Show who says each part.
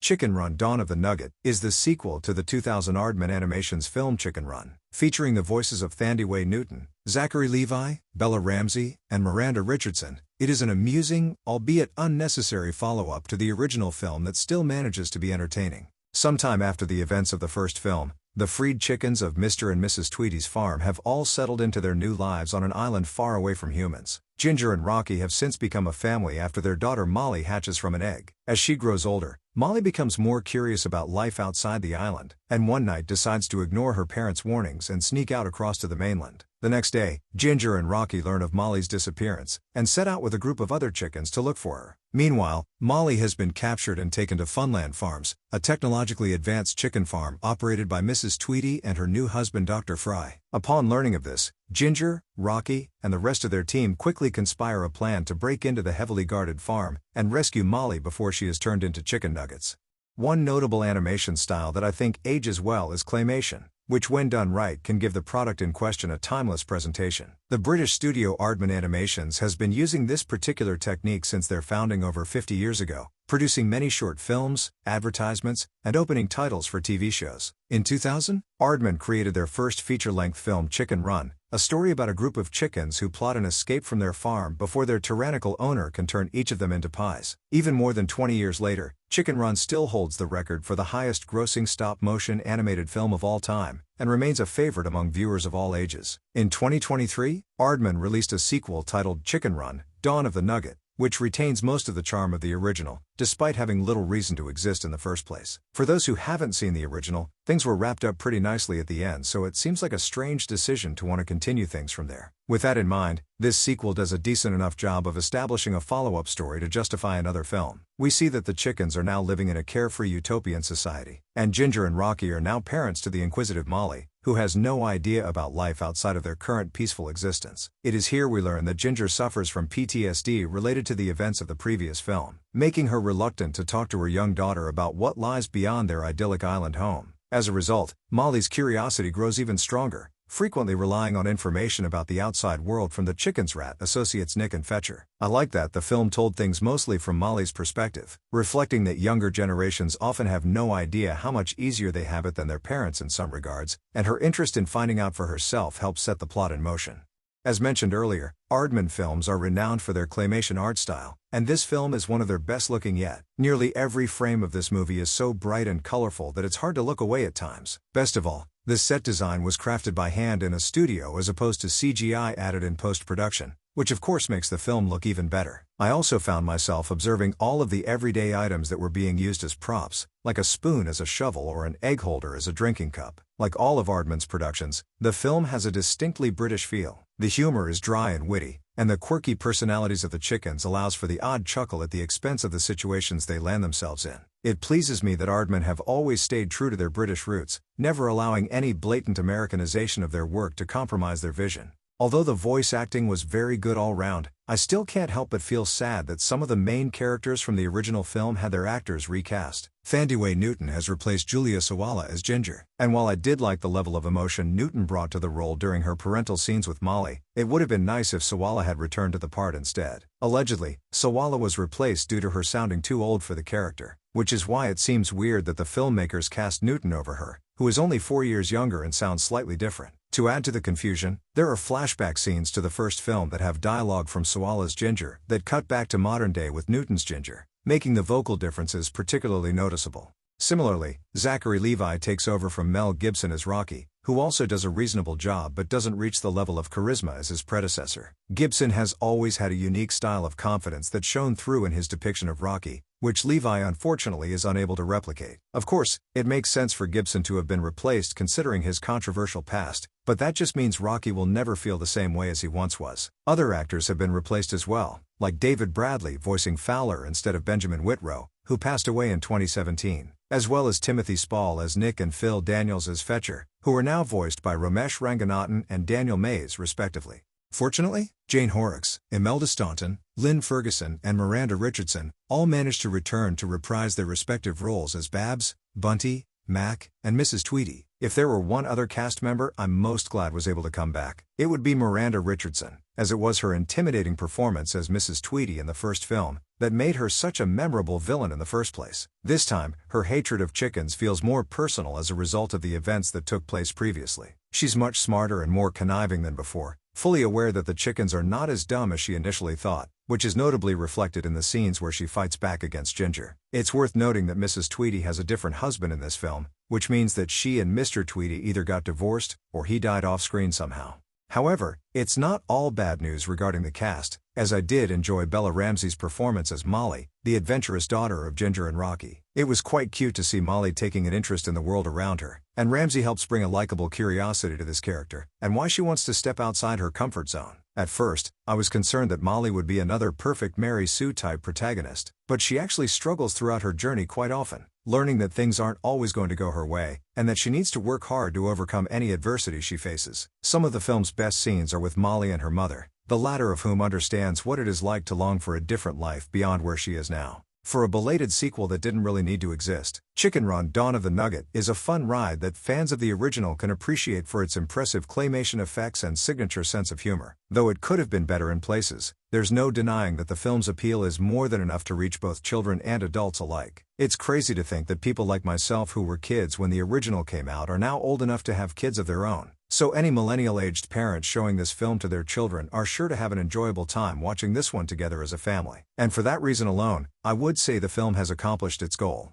Speaker 1: Chicken Run: Dawn of the Nugget is the sequel to the 2000 Aardman Animations film Chicken Run, featuring the voices of Thandiwe Newton, Zachary Levi, Bella Ramsey, and Miranda Richardson. It is an amusing, albeit unnecessary follow-up to the original film that still manages to be entertaining. Sometime after the events of the first film, the freed chickens of Mr. and Mrs. Tweedy's farm have all settled into their new lives on an island far away from humans. Ginger and Rocky have since become a family after their daughter Molly hatches from an egg. As she grows older, Molly becomes more curious about life outside the island, and one night decides to ignore her parents' warnings and sneak out across to the mainland. The next day, Ginger and Rocky learn of Molly's disappearance, and set out with a group of other chickens to look for her. Meanwhile, Molly has been captured and taken to Funland Farms, a technologically advanced chicken farm operated by Mrs. Tweedy and her new husband Dr. Fry. Upon learning of this, Ginger, Rocky, and the rest of their team quickly conspire a plan to break into the heavily guarded farm and rescue Molly before she is turned into chicken nuggets. One notable animation style that I think ages well is claymation, which when done right can give the product in question a timeless presentation. The British studio Aardman Animations has been using this particular technique since their founding over 50 years ago, producing many short films, advertisements, and opening titles for TV shows. In 2000, Aardman created their first feature-length film Chicken Run, a story about a group of chickens who plot an escape from their farm before their tyrannical owner can turn each of them into pies. Even more than 20 years later, Chicken Run still holds the record for the highest-grossing stop-motion animated film of all time, and remains a favorite among viewers of all ages. In 2023, Aardman released a sequel titled Chicken Run: Dawn of the Nugget, which retains most of the charm of the original, despite having little reason to exist in the first place. For those who haven't seen the original, things were wrapped up pretty nicely at the end, so it seems like a strange decision to want to continue things from there. With that in mind, this sequel does a decent enough job of establishing a follow-up story to justify another film. We see that the chickens are now living in a carefree utopian society, and Ginger and Rocky are now parents to the inquisitive Molly, who has no idea about life outside of their current peaceful existence. It is here we learn that Ginger suffers from PTSD related to the events of the previous film, making her reluctant to talk to her young daughter about what lies beyond their idyllic island home. As a result, Molly's curiosity grows even stronger, frequently relying on information about the outside world from the chicken's rat associates Nick and Fetcher. I like that the film told things mostly from Molly's perspective, reflecting that younger generations often have no idea how much easier they have it than their parents in some regards, and her interest in finding out for herself helps set the plot in motion. As mentioned earlier, Aardman films are renowned for their claymation art style, and this film is one of their best looking yet. Nearly every frame of this movie is so bright and colorful that it's hard to look away at times. Best of all, the set design was crafted by hand in a studio as opposed to CGI added in post-production, which of course makes the film look even better. I also found myself observing all of the everyday items that were being used as props, like a spoon as a shovel or an egg holder as a drinking cup. Like all of Aardman's productions, the film has a distinctly British feel. The humor is dry and witty, and the quirky personalities of the chickens allows for the odd chuckle at the expense of the situations they land themselves in. It pleases me that Aardman have always stayed true to their British roots, never allowing any blatant Americanization of their work to compromise their vision. Although the voice acting was very good all round, I still can't help but feel sad that some of the main characters from the original film had their actors recast. Thandiwe Newton has replaced Julia Sawalha as Ginger, and while I did like the level of emotion Newton brought to the role during her parental scenes with Molly, it would have been nice if Sawalha had returned to the part instead. Allegedly, Sawalha was replaced due to her sounding too old for the character, which is why it seems weird that the filmmakers cast Newton over her, who is only 4 years younger and sounds slightly different. To add to the confusion, there are flashback scenes to the first film that have dialogue from Sawalha's Ginger that cut back to modern day with Newton's Ginger, making the vocal differences particularly noticeable. Similarly, Zachary Levi takes over from Mel Gibson as Rocky, who also does a reasonable job but doesn't reach the level of charisma as his predecessor. Gibson has always had a unique style of confidence that shone through in his depiction of Rocky, which Levi unfortunately is unable to replicate. Of course, it makes sense for Gibson to have been replaced considering his controversial past, but that just means Rocky will never feel the same way as he once was. Other actors have been replaced as well, like David Bradley voicing Fowler instead of Benjamin Whitrow, who passed away in 2017, as well as Timothy Spall as Nick and Phil Daniels as Fetcher, who are now voiced by Ramesh Ranganathan and Daniel Mays respectively. Fortunately, Jane Horrocks, Imelda Staunton, Lynn Ferguson, and Miranda Richardson all managed to return to reprise their respective roles as Babs, Bunty, Mac, and Mrs. Tweedy. If there were one other cast member I'm most glad was able to come back, it would be Miranda Richardson, as it was her intimidating performance as Mrs. Tweedy in the first film that made her such a memorable villain in the first place. This time, her hatred of chickens feels more personal as a result of the events that took place previously. She's much smarter and more conniving than before, fully aware that the chickens are not as dumb as she initially thought, which is notably reflected in the scenes where she fights back against Ginger. It's worth noting that Mrs. Tweedy has a different husband in this film, which means that she and Mr. Tweedy either got divorced or he died off-screen somehow. However, it's not all bad news regarding the cast, as I did enjoy Bella Ramsey's performance as Molly, the adventurous daughter of Ginger and Rocky. It was quite cute to see Molly taking an interest in the world around her, and Ramsey helps bring a likable curiosity to this character, and why she wants to step outside her comfort zone. At first, I was concerned that Molly would be another perfect Mary Sue type protagonist, but she actually struggles throughout her journey quite often, learning that things aren't always going to go her way, and that she needs to work hard to overcome any adversity she faces. Some of the film's best scenes are with Molly and her mother, the latter of whom understands what it is like to long for a different life beyond where she is now. For a belated sequel that didn't really need to exist, Chicken Run: Dawn of the Nugget is a fun ride that fans of the original can appreciate for its impressive claymation effects and signature sense of humor. Though it could have been better in places, there's no denying that the film's appeal is more than enough to reach both children and adults alike. It's crazy to think that people like myself who were kids when the original came out are now old enough to have kids of their own. So any millennial-aged parents showing this film to their children are sure to have an enjoyable time watching this one together as a family. And for that reason alone, I would say the film has accomplished its goal.